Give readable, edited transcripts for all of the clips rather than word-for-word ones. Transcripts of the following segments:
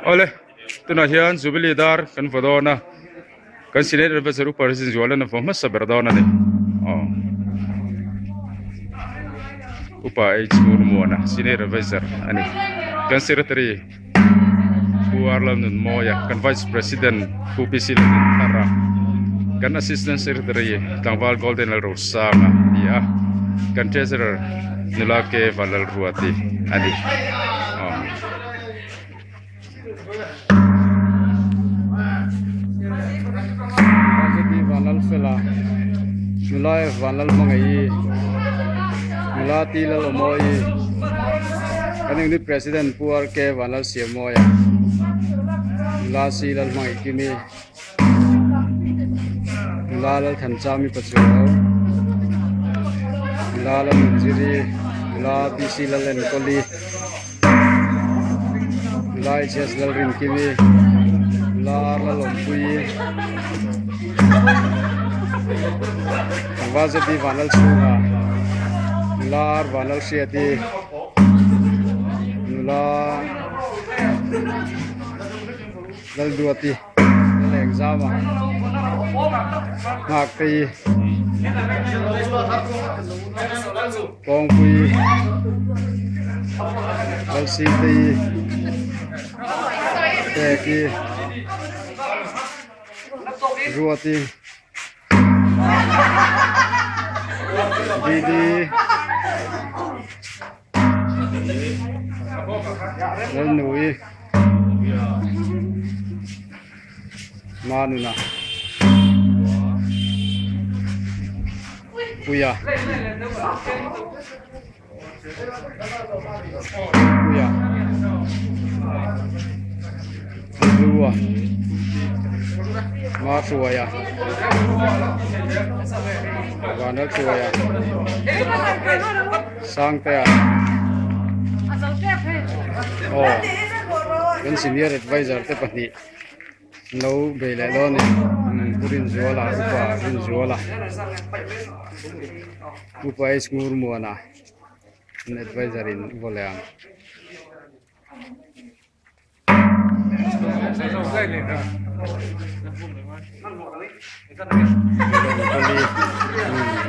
Oleh, tu nak hian Jubilee dar kan foto na kan sini ada bersama Presiden jualan na formas saberdona ni. Oh, upai semua na sini ada bersama ani kan sekretari Puarlam nun moya kan Vice President PPC lan Tara kan Assistant Secretary Tangwal Golden Rosanga dia kan Treasurer Nulake Valal Ruati ani. Vanal fela mulai vanal mengai mulati lalu moi kan ini presiden puar ke vanal siamoya mulasi lalu mengai kimi mulal thancami pacuau mulal menjiri mulati silal enkoli mulai jas lalu rin kimi mular lalu pui Waze di vanal suha, nular vanal siati, nular dal duati, dal exam, makti, kongpui, dal siti, teki, duati. Didi Lel Nui Manuna Puya Puya Dua Masuaya Vanal Suaya Sangtea Oh kan senior advisor te pahni no bela lone purin zola upa is ngurmuana advisor in voleang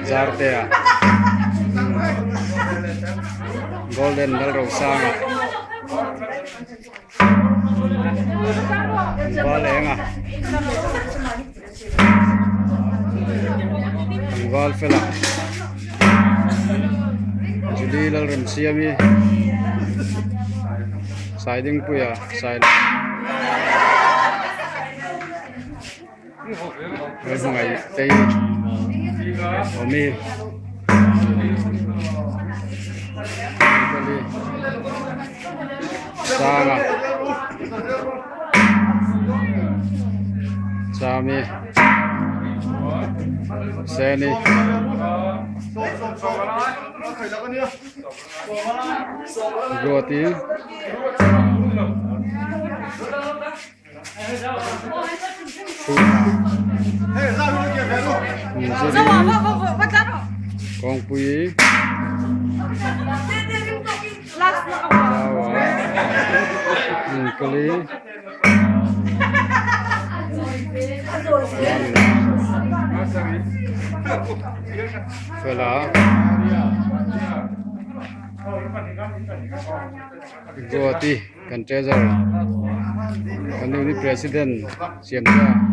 Zartea Golden Rosanga Valenga Valfela Julil Ramsiami Siding Puya Side Mengai tei Omi Sanga Sami Seni Goti Kongpui Kali Fela Goti kan treasurer kan ini presiden siamnya